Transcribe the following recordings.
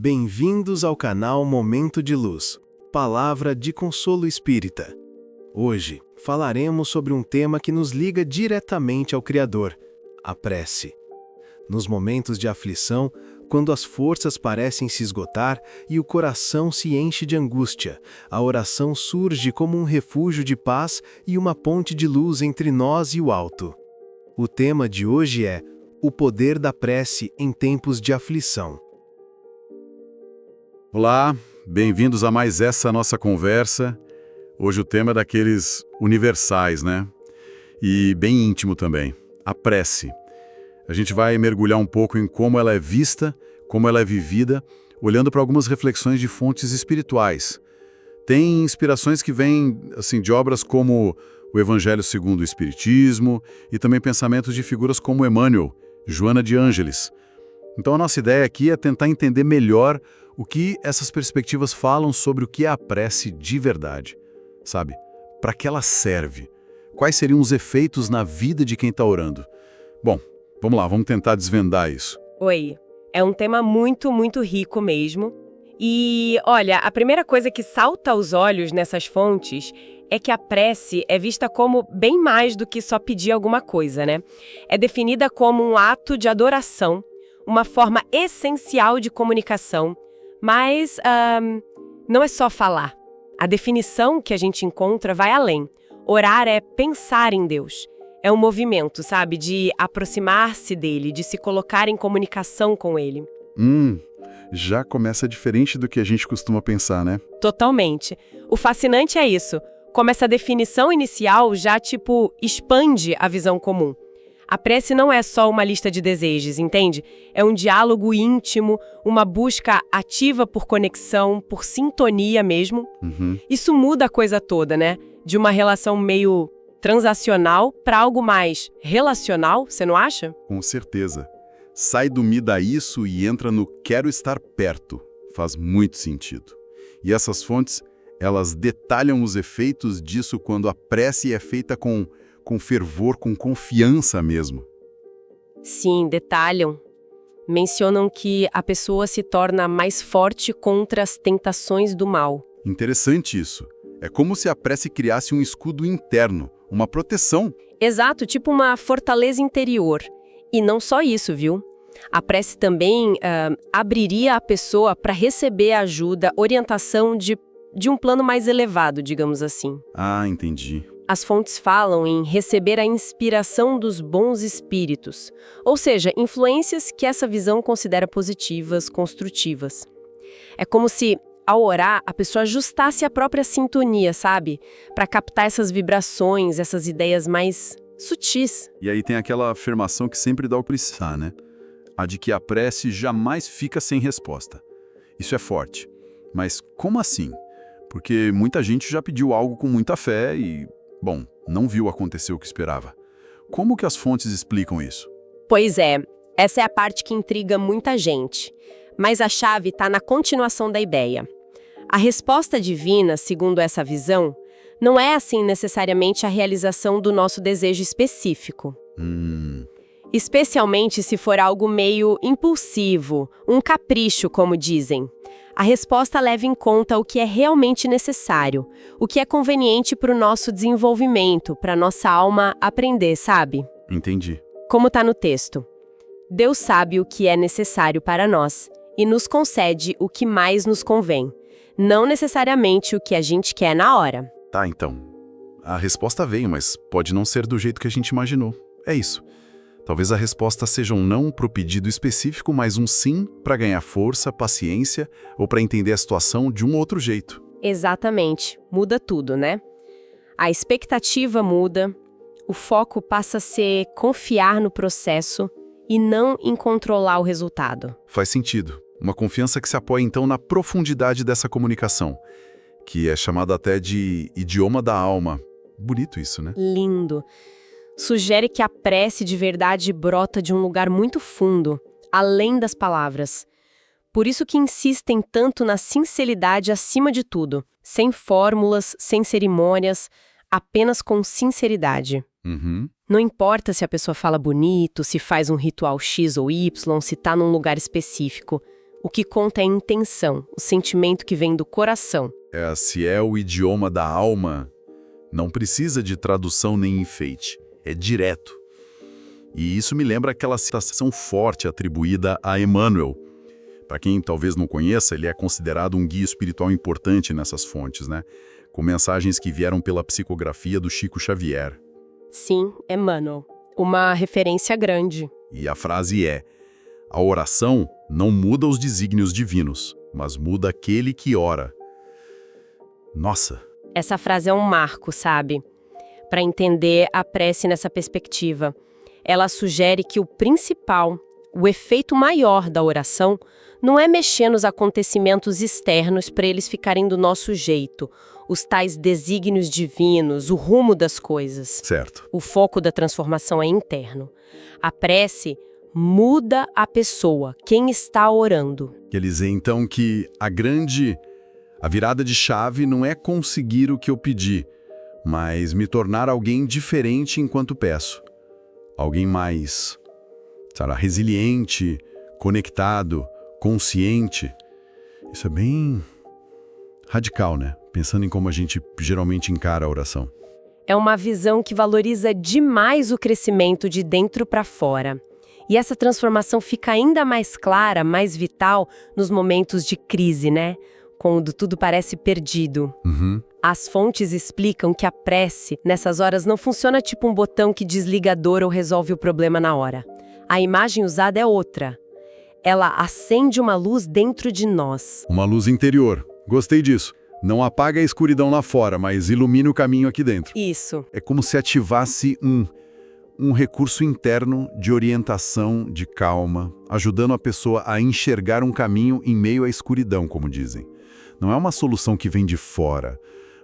Bem-vindos ao canal Momento de Luz, Palavra de Consolo Espírita. Hoje falaremos sobre um tema que nos liga diretamente ao Criador, a prece. Nos momentos de aflição, quando as forças parecem se esgotar e o coração se enche de angústia, a oração surge como um refúgio de paz e uma ponte de luz entre nós e o alto. O tema de hoje é o poder da prece em tempos de aflição. Olá, bem-vindos a mais essa nossa conversa. Hoje o tema é daqueles universais, né? E bem íntimo também, a prece. A gente vai mergulhar um pouco em como ela é vista, como ela é vivida, olhando para algumas reflexões de fontes espirituais. Tem inspirações que vêm de obras como o Evangelho segundo o Espiritismo e também pensamentos de figuras como Emmanuel, Joana de Ângeles. Então a nossa ideia aqui é tentar entender melhor o que essas perspectivas falam sobre o que é a prece de verdade. Sabe? Para que ela serve? Quais seriam os efeitos na vida de quem está orando? Bom, vamos lá, vamos tentar desvendar isso. Oi, é um tema muito, muito rico mesmo. E, olha, a primeira coisa que salta aos olhos nessas fontes é que a prece é vista como bem mais do que só pedir alguma coisa, né? É definida como um ato de adoração, uma forma essencial de comunicação, mas não é só falar. A definição que a gente encontra vai além. Orar é pensar em Deus. É um movimento, sabe, de aproximar-se dele, de se colocar em comunicação com ele. Já começa diferente do que a gente costuma pensar, né? Totalmente. O fascinante é isso. Como essa definição inicial já, expande a visão comum. A prece não é só uma lista de desejos, entende? É um diálogo íntimo, uma busca ativa por conexão, por sintonia mesmo. Isso muda a coisa toda, né? De uma relação meio transacional para algo mais relacional, você não acha? Com certeza. Sai do me dá isso e entra no quero estar perto. Faz muito sentido. E essas fontes, elas detalham os efeitos disso quando a prece é feita com fervor, com confiança mesmo. Sim, detalham. Mencionam que a pessoa se torna mais forte contra as tentações do mal. Interessante isso. É como se a prece criasse um escudo interno, uma proteção. Exato, tipo uma fortaleza interior. E não só isso, viu? A prece também abriria a pessoa para receber ajuda, orientação de um plano mais elevado, digamos assim. Ah, entendi. As fontes falam em receber a inspiração dos bons espíritos, ou seja, influências que essa visão considera positivas, construtivas. É como se, ao orar, a pessoa ajustasse a própria sintonia, sabe? Para captar essas vibrações, essas ideias mais sutis. E aí tem aquela afirmação que sempre dá o precisar, né? A de que a prece jamais fica sem resposta. Isso é forte. Mas como assim? Porque muita gente já pediu algo com muita fé e, bom, não viu acontecer o que esperava. Como que as fontes explicam isso? Pois é, essa é a parte que intriga muita gente. Mas a chave está na continuação da ideia. A resposta divina, segundo essa visão, não é assim necessariamente a realização do nosso desejo específico. Especialmente se for algo meio impulsivo, um capricho, como dizem. A resposta leva em conta o que é realmente necessário, o que é conveniente para o nosso desenvolvimento, para a nossa alma aprender, sabe? Entendi. Como está no texto. Deus sabe o que é necessário para nós e nos concede o que mais nos convém, não necessariamente o que a gente quer na hora. Tá, então. A resposta veio, mas pode não ser do jeito que a gente imaginou. É isso. Talvez a resposta seja um não para o pedido específico, mas um sim para ganhar força, paciência ou para entender a situação de um outro jeito. Exatamente. Muda tudo, né? A expectativa muda, o foco passa a ser confiar no processo e não em controlar o resultado. Faz sentido. Uma confiança que se apoia então na profundidade dessa comunicação, que é chamada até de idioma da alma. Bonito isso, né? Lindo. Sugere que a prece de verdade brota de um lugar muito fundo, além das palavras. Por isso que insistem tanto na sinceridade acima de tudo, sem fórmulas, sem cerimônias, apenas com sinceridade. Não importa se a pessoa fala bonito, se faz um ritual X ou Y, se está num lugar específico. O que conta é a intenção, o sentimento que vem do coração. Se é o idioma da alma, não precisa de tradução nem enfeite. É direto. E isso me lembra aquela citação forte atribuída a Emmanuel. Para quem talvez não conheça, ele é considerado um guia espiritual importante nessas fontes, né? Com mensagens que vieram pela psicografia do Chico Xavier. Sim, Emmanuel. Uma referência grande. E a frase é: a oração não muda os desígnios divinos, mas muda aquele que ora. Nossa! Essa frase é um marco, sabe? Para entender a prece nessa perspectiva. Ela sugere que o principal, o efeito maior da oração, não é mexer nos acontecimentos externos para eles ficarem do nosso jeito, os tais desígnios divinos, o rumo das coisas. Certo. O foco da transformação é interno. A prece muda a pessoa, quem está orando. Quer dizer, então, que a virada de chave não é conseguir o que eu pedi, mas me tornar alguém diferente enquanto peço. Alguém mais, resiliente, conectado, consciente. Isso é bem radical, né? Pensando em como a gente geralmente encara a oração. É uma visão que valoriza demais o crescimento de dentro para fora. E essa transformação fica ainda mais clara, mais vital, nos momentos de crise, né? Quando tudo parece perdido. Uhum. As fontes explicam que a prece, nessas horas, não funciona tipo um botão que desliga a dor ou resolve o problema na hora. A imagem usada é outra. Ela acende uma luz dentro de nós. Uma luz interior. Gostei disso. Não apaga a escuridão lá fora, mas ilumina o caminho aqui dentro. Isso. É como se ativasse um recurso interno de orientação, de calma, ajudando a pessoa a enxergar um caminho em meio à escuridão, como dizem. Não é uma solução que vem de fora,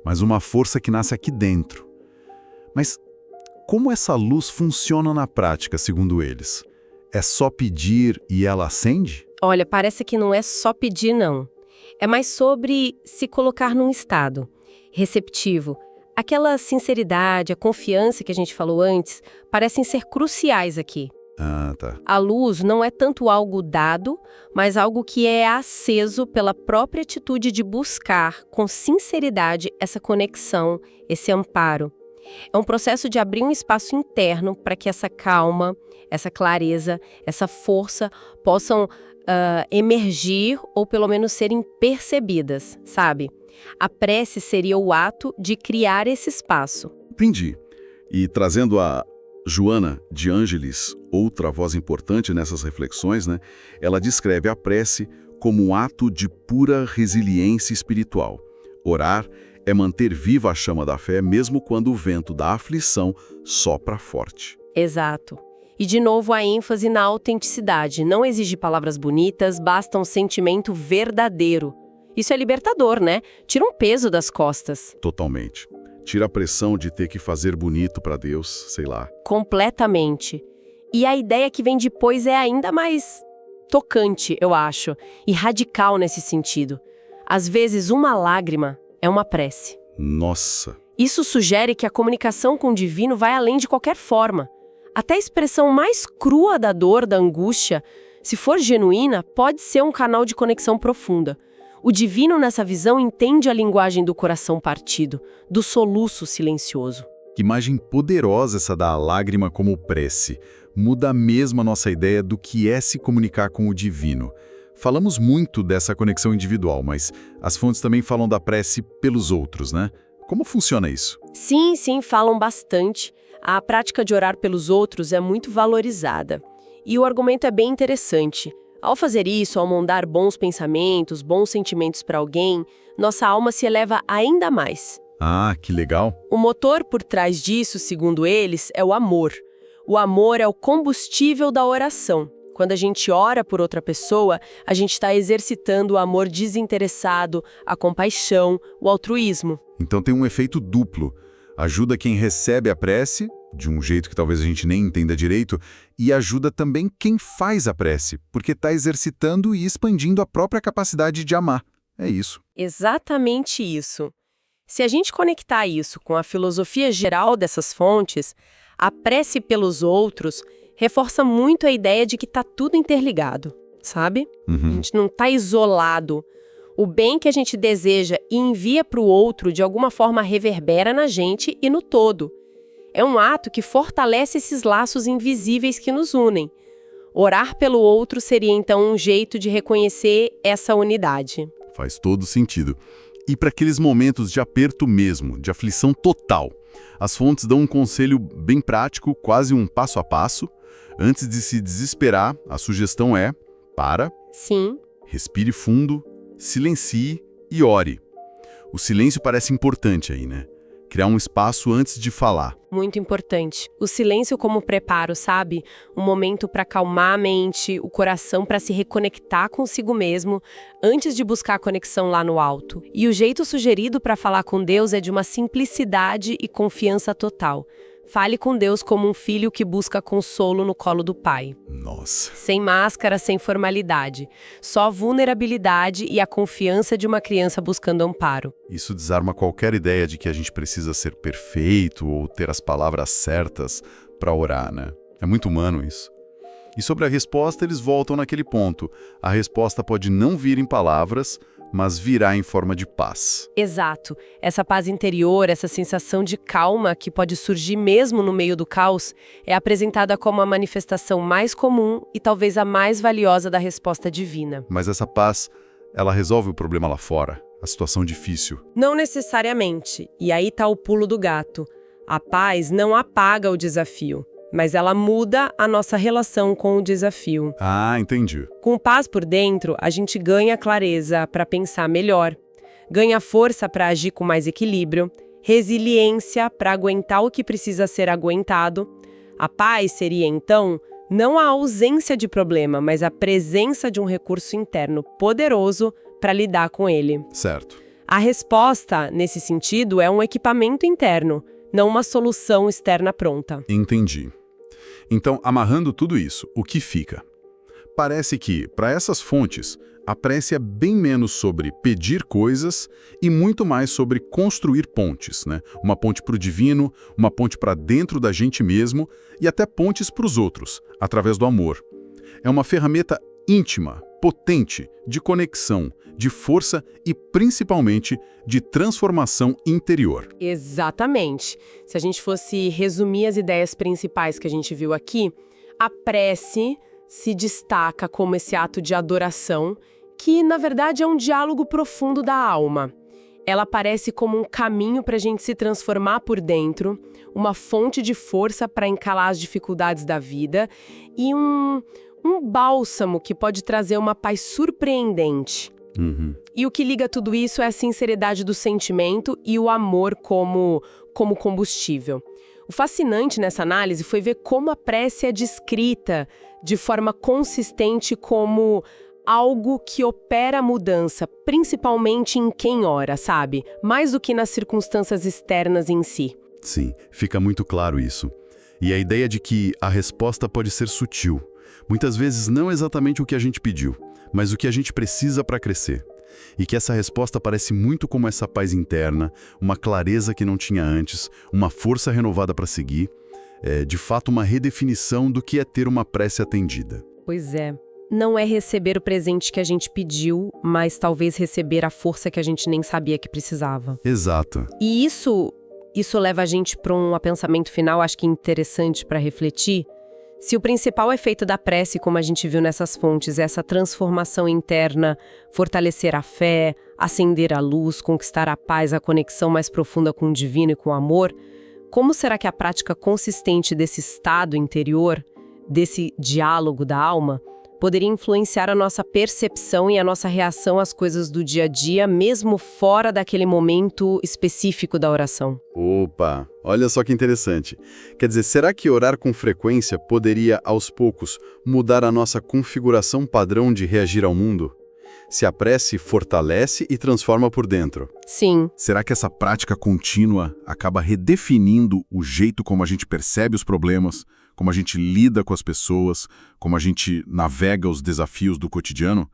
mas uma força que nasce aqui dentro. Mas como essa luz funciona na prática, segundo eles? É só pedir e ela acende? Olha, parece que não é só pedir, não. É mais sobre se colocar num estado receptivo. Aquela sinceridade, a confiança que a gente falou antes, parecem ser cruciais aqui. Ah, tá. A luz não é tanto algo dado, mas algo que é aceso pela própria atitude de buscar, com sinceridade, essa conexão, esse amparo. É um processo de abrir um espaço interno para que essa calma, essa clareza, essa força possam emergir ou pelo menos serem percebidas, sabe? A prece seria o ato de criar esse espaço. Entendi. E trazendo a Joana de Ângeles, outra voz importante nessas reflexões, né? Ela descreve a prece como um ato de pura resiliência espiritual. Orar é manter viva a chama da fé mesmo quando o vento da aflição sopra forte. Exato. E de novo a ênfase na autenticidade. Não exige palavras bonitas, basta um sentimento verdadeiro. Isso é libertador, né? Tira um peso das costas. Totalmente. Tira a pressão de ter que fazer bonito para Deus, sei lá. Completamente. E a ideia que vem depois é ainda mais tocante, eu acho, e radical nesse sentido. Às vezes, uma lágrima é uma prece. Nossa! Isso sugere que a comunicação com o divino vai além de qualquer forma. Até a expressão mais crua da dor, da angústia, se for genuína, pode ser um canal de conexão profunda. O divino, nessa visão, entende a linguagem do coração partido, do soluço silencioso. Que imagem poderosa essa da lágrima como prece. Muda mesmo a nossa ideia do que é se comunicar com o divino. Falamos muito dessa conexão individual, mas as fontes também falam da prece pelos outros, né? Como funciona isso? Sim, falam bastante. A prática de orar pelos outros é muito valorizada. E o argumento é bem interessante. Ao fazer isso, ao mandar bons pensamentos, bons sentimentos para alguém, nossa alma se eleva ainda mais. Ah, que legal! O motor por trás disso, segundo eles, é o amor. O amor é o combustível da oração. Quando a gente ora por outra pessoa, a gente está exercitando o amor desinteressado, a compaixão, o altruísmo. Então tem um efeito duplo. Ajuda quem recebe a prece, de um jeito que talvez a gente nem entenda direito, e ajuda também quem faz a prece, porque está exercitando e expandindo a própria capacidade de amar. É isso. Exatamente isso. Se a gente conectar isso com a filosofia geral dessas fontes, a prece pelos outros reforça muito a ideia de que está tudo interligado. sabe? A Uhum. gente não está isolado. O bem que a gente deseja e envia para o outro, de alguma forma, reverbera na gente e no todo. É um ato que fortalece esses laços invisíveis que nos unem. Orar pelo outro seria, então, um jeito de reconhecer essa unidade. Faz todo sentido. E para aqueles momentos de aperto mesmo, de aflição total, as fontes dão um conselho bem prático, quase um passo a passo. Antes de se desesperar, a sugestão é: para, Sim, respire fundo, silencie e ore. O silêncio parece importante aí, né? Criar um espaço antes de falar. muito importante. O silêncio como preparo, sabe? Um momento para acalmar a mente, o coração para se reconectar consigo mesmo, antes de buscar a conexão lá no alto. E o jeito sugerido para falar com Deus é de uma simplicidade e confiança total. Fale com Deus como um filho que busca consolo no colo do pai. Nossa. Sem máscara, sem formalidade. Só vulnerabilidade e a confiança de uma criança buscando amparo. Isso desarma qualquer ideia de que a gente precisa ser perfeito ou ter as palavras certas para orar, né? É muito humano isso. E sobre a resposta, eles voltam naquele ponto. A resposta pode não vir em palavras, mas virá em forma de paz. Exato. Essa paz interior, essa sensação de calma que pode surgir mesmo no meio do caos, é apresentada como a manifestação mais comum e talvez a mais valiosa da resposta divina. Mas essa paz, ela resolve o problema lá fora, a situação difícil. Não necessariamente. E aí tá o pulo do gato. A paz não apaga o desafio, mas ela muda a nossa relação com o desafio. Ah, entendi. Com paz por dentro, a gente ganha clareza para pensar melhor, ganha força para agir com mais equilíbrio, resiliência para aguentar o que precisa ser aguentado. A paz seria, então, não a ausência de problema, mas a presença de um recurso interno poderoso para lidar com ele. Certo. A resposta, nesse sentido, é um equipamento interno, não uma solução externa pronta. Entendi. Então, amarrando tudo isso, o que fica? Parece que, para essas fontes, a prece é bem menos sobre pedir coisas e muito mais sobre construir pontes, né? Uma ponte para o divino, uma ponte para dentro da gente mesmo e até pontes para os outros, através do amor. É uma ferramenta íntima, potente, de conexão, de força e, principalmente, de transformação interior. Exatamente. Se a gente fosse resumir as ideias principais que a gente viu aqui, a prece se destaca como esse ato de adoração, que, na verdade, é um diálogo profundo da alma. Ela aparece como um caminho para a gente se transformar por dentro, uma fonte de força para encarar as dificuldades da vida e um bálsamo que pode trazer uma paz surpreendente. E o que liga tudo isso é a sinceridade do sentimento e o amor como combustível. O fascinante nessa análise foi ver como a prece é descrita de forma consistente como algo que opera a mudança, principalmente em quem ora, sabe? Mais do que nas circunstâncias externas em si. Sim, fica muito claro isso. E a ideia de que a resposta pode ser sutil. Muitas vezes não exatamente o que a gente pediu, mas o que a gente precisa para crescer. E que essa resposta parece muito como essa paz interna, uma clareza que não tinha antes, uma força renovada para seguir. É, de fato, uma redefinição do que é ter uma prece atendida. Pois é. Não é receber o presente que a gente pediu, mas talvez receber a força que a gente nem sabia que precisava. Exato. E isso leva a gente para um pensamento final, acho que interessante para refletir. Se o principal efeito da prece, como a gente viu nessas fontes, é essa transformação interna, fortalecer a fé, acender a luz, conquistar a paz, a conexão mais profunda com o divino e com o amor, como será que a prática consistente desse estado interior, desse diálogo da alma, poderia influenciar a nossa percepção e a nossa reação às coisas do dia a dia, mesmo fora daquele momento específico da oração? Opa, olha só que interessante. Quer dizer, será que orar com frequência poderia, aos poucos, mudar a nossa configuração padrão de reagir ao mundo? Se a prece fortalece e transforma por dentro. Sim. Será que essa prática contínua acaba redefinindo o jeito como a gente percebe os problemas, como a gente lida com as pessoas, como a gente navega os desafios do cotidiano?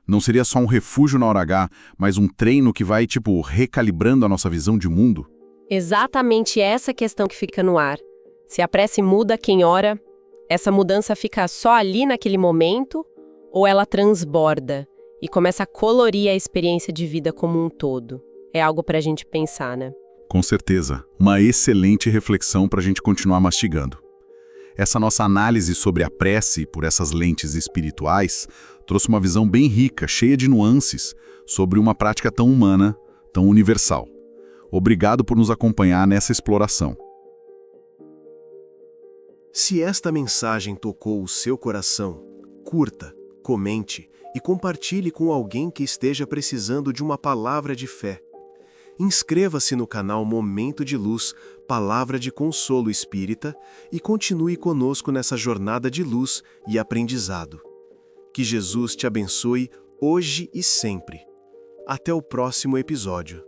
Não seria só um refúgio na hora H, mas um treino que vai, recalibrando a nossa visão de mundo? Exatamente essa questão que fica no ar. Se a prece muda quem ora, essa mudança fica só ali naquele momento ou ela transborda e começa a colorir a experiência de vida como um todo? É algo para a gente pensar, né? Com certeza, uma excelente reflexão para a gente continuar mastigando. Essa nossa análise sobre a prece por essas lentes espirituais trouxe uma visão bem rica, cheia de nuances, sobre uma prática tão humana, tão universal. Obrigado por nos acompanhar nessa exploração. Se esta mensagem tocou o seu coração, curta, comente e compartilhe com alguém que esteja precisando de uma palavra de fé. Inscreva-se no canal Momento de Luz, Palavra de Consolo Espírita e continue conosco nessa jornada de luz e aprendizado. Que Jesus te abençoe hoje e sempre. Até o próximo episódio.